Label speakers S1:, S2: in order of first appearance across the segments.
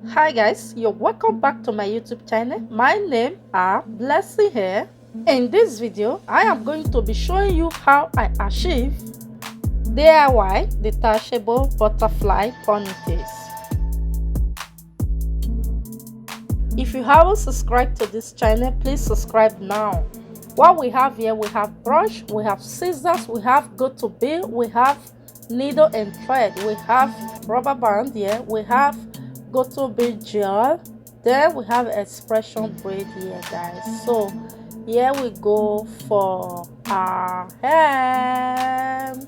S1: Hi guys, you're welcome back to my YouTube channel. My name is Blessing here. In this video, I am going to be showing you how I achieve DIY detachable butterfly ponytails. If you haven't subscribed to this channel, please subscribe now. What we have here, we have brush, we have scissors, we have go-to-bill, we have needle and thread, we have rubber band here, we have go-to-bill gel, then we have expression braid here guys. So here we go for our hem.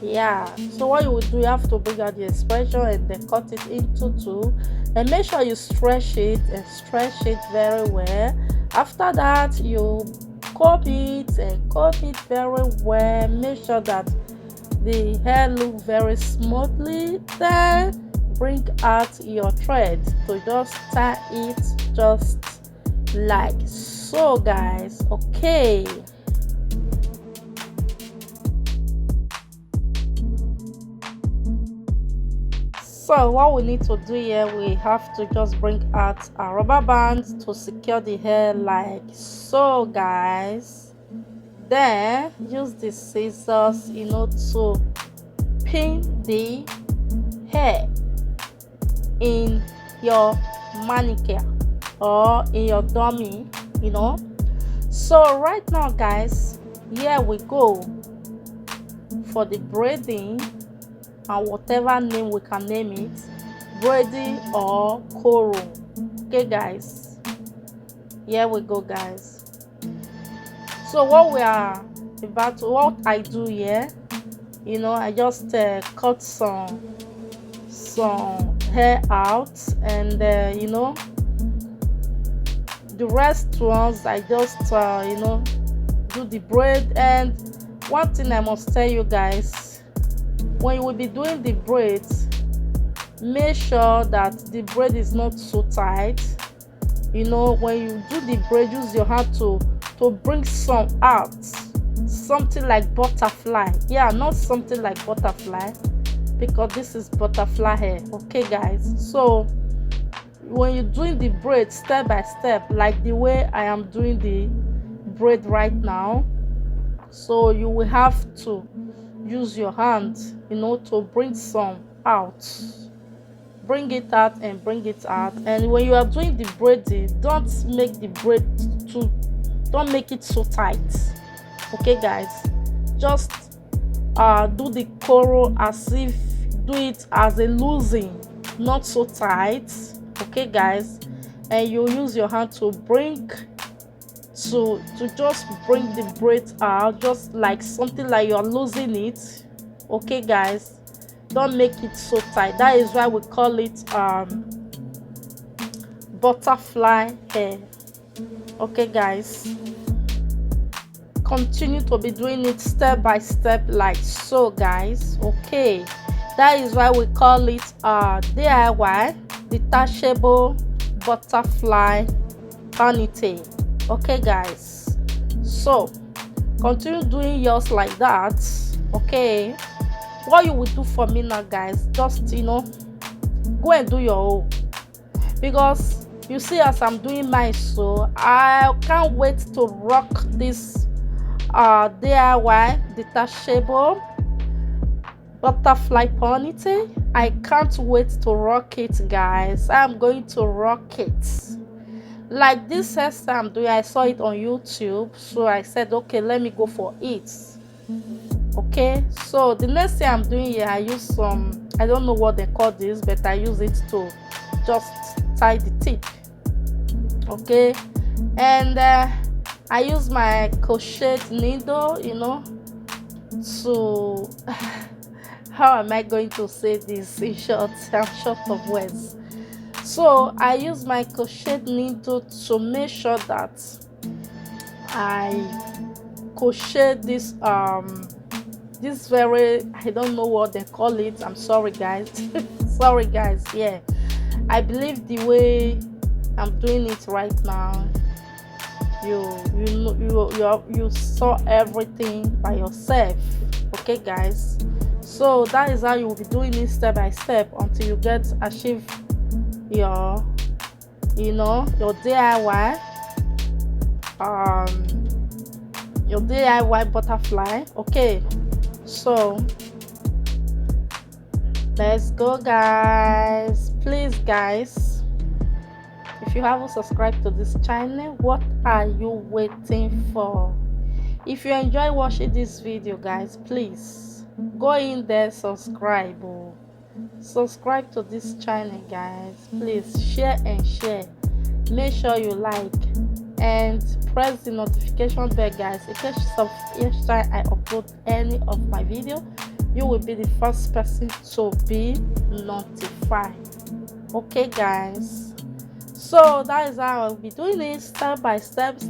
S1: Yeah, so what you will do, you have to bring out the expression and then cut it into two, and make sure you stretch it very well. After that, you comb it and comb it very well. Make sure that the hair look very smoothly. Then bring out your thread to just tie it just like so guys. Okay, so what we need to do here, we have to just bring out a rubber band to secure the hair like so guys. Then use the scissors to pin the hair in your manicure or in your dummy. So right now guys, here we go for the braiding, and whatever name we can name it, braiding or coral. Okay guys, here we go guys. So what we are about to, what I do here, I just cut some hair out, and the rest ones I just do the braid. And one thing I must tell you guys, when you will be doing the braids, make sure that the braid is not so tight. When you do the braid, use your hand to bring some out, something like butterfly. Yeah, not something like butterfly, because this is butterfly hair. Okay guys, so when you're doing the braid step by step, like the way I am doing the braid right now, so you will have to use your hand to bring some out, bring it out and bring it out. And when you are doing the braiding, don't make the braid don't make it so tight. Okay guys, just do the coral as if, do it as a loosening, not so tight. Okay guys, and you use your hand to bring to just bring the braid out, just like something like you're losing it. Okay guys, don't make it so tight. That is why we call it butterfly hair. Okay guys, continue to be doing it step by step like so guys. Okay, that is why we call it DIY detachable butterfly ponytail. Okay guys, so continue doing yours like that. Okay, what you will do for me now guys, just go and do your own, because you see as I'm doing mine, so I can't wait to rock this DIY detachable butterfly ponytail. I can't wait to rock it guys. I'm going to rock it like this hairstyle I'm doing. I saw it on YouTube, so I said okay, let me go for it. Okay, so the next thing I'm doing here, I use some, I don't know what they call this, but I use it to just tie the tip. Okay, and I use my crochet needle to how am I going to say this in short? I'm short of words. So I use my crochet needle to make sure that I crochet this very, I don't know what they call it, I'm sorry guys. Sorry guys. Yeah, I believe the way I'm doing it right now, you saw everything by yourself. Okay guys, so that is how you will be doing it step by step until you achieve your your DIY butterfly. Okay, so let's go, guys. Please, guys, if you haven't subscribed to this channel, what are you waiting for? If you enjoy watching this video, guys, please go in there, subscribe. Subscribe to this channel, guys. Please share and share. Make sure you like and press the notification bell, guys, in case of each time I upload any of my video, you will be the first person to be notified. Okay, guys, so that is how I'll be doing it, step by step,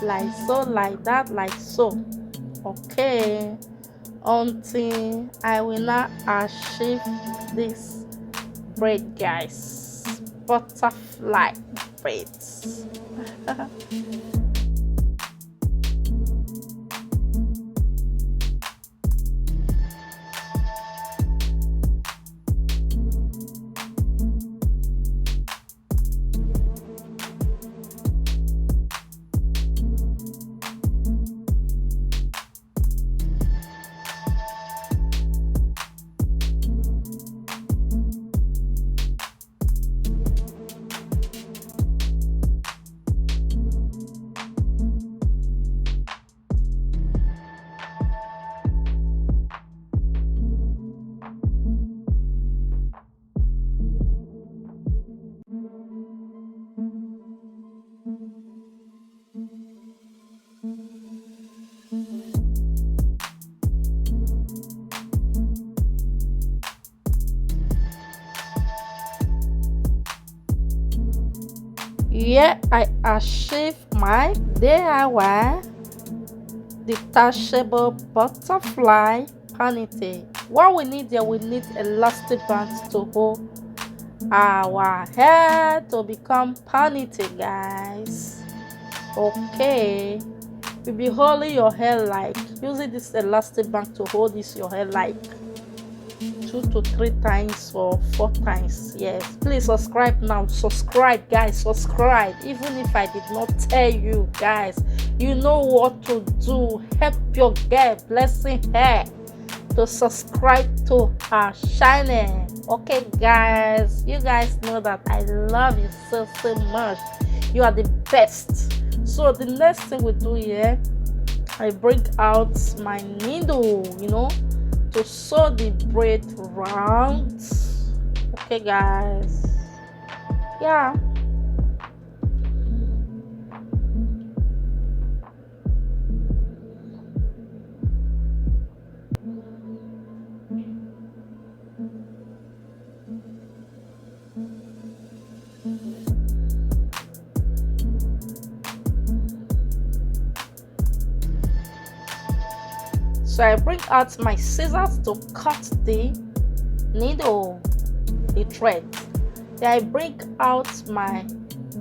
S1: like so, like that, like so. Okay, until I will not achieve this braid, guys. Butterfly braids. Here I achieved my DIY detachable butterfly ponytail. What we need here, we need elastic bands to hold our hair to become ponytail, guys. Okay, you'll be holding your hair like using this elastic band to hold this your hair like 2 to 3 times or 4 times. Yes, please subscribe now. Subscribe, guys, subscribe. Even if I did not tell you, guys, you know what to do. Help your girl blessing hair to subscribe to our channel. Okay, guys, you guys know that I love you so much. You are the best. So the next thing we do here, I bring out my needle, to sew the braid round. Okay, guys, yeah. So I bring out my scissors to cut the needle, the thread. Then I bring out my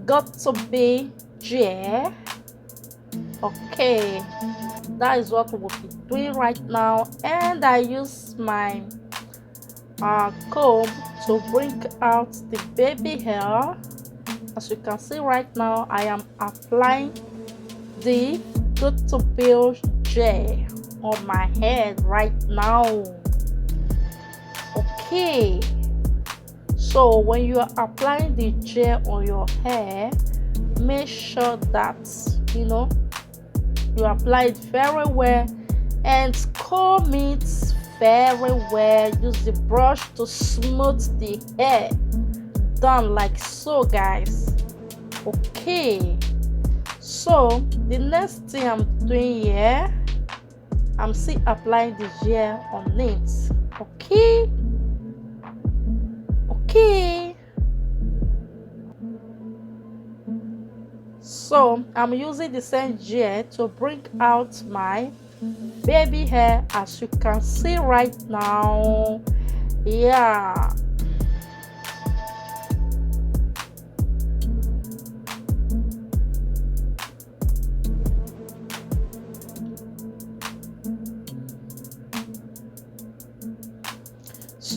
S1: got to be gel. Okay, that is what we'll be doing right now. And I use my comb to bring out the baby hair. As you can see right now, I am applying the good to build gel on my head right now. Okay, so when you are applying the gel on your hair, make sure that you apply it very well and comb it very well. Use the brush to smooth the hair down like so, guys. Okay, so the next thing I'm doing here, I'm still applying the gel on it. Okay, so I'm using the same gel to bring out my baby hair, as you can see right now. Yeah,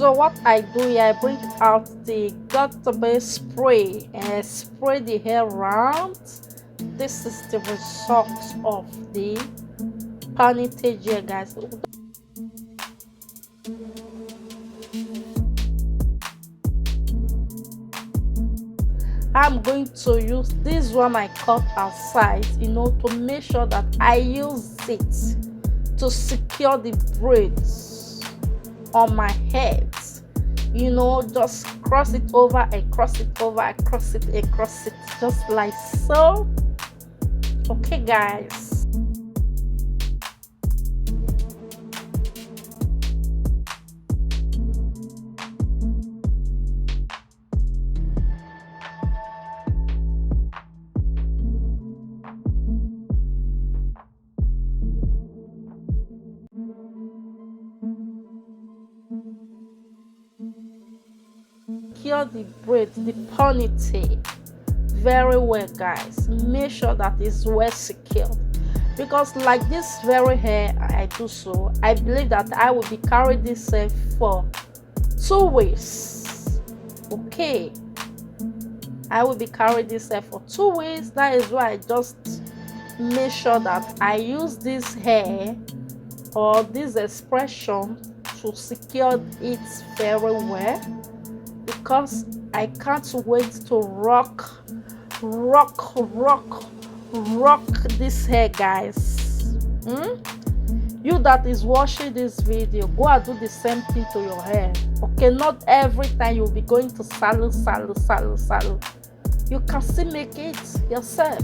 S1: So what I do here, I bring out the Detachable spray and spray the hair round. This is the result of the ponytail gel, guys. I'm going to use this one I cut aside, to make sure that I use it to secure the braids on my head. Just cross it over and cross it over and cross it and cross it, just like so. Okay, guys. Secure the braid, the ponytail very well, guys. Make sure that it's well secured, because like this very hair I do, so I believe that I will be carrying this for 2 weeks. Okay, I will be carrying this for 2 weeks. That is why I just make sure that I use this hair or this expression to secure it very well, because I can't wait to rock this hair, guys. You that is watching this video, go and do the same thing to your hair. Okay, not every time you'll be going to salon. You can still make it yourself.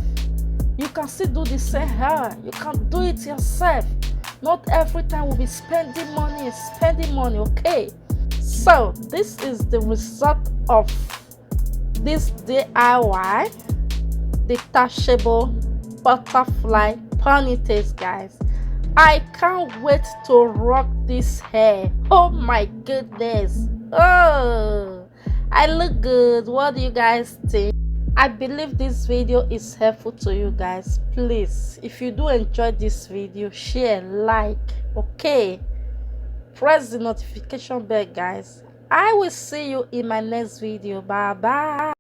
S1: You can still do the same hair. You can do it yourself. Not every time we'll be spending money. Okay, so this is the result of this DIY detachable butterfly ponytails, guys. I can't wait to rock this hair. Oh my goodness. Oh, I look good. What do you guys think? I believe this video is helpful to you guys. Please, if you do enjoy this video, share, like. Okay, press the notification bell, guys. I will see you in my next video. Bye bye.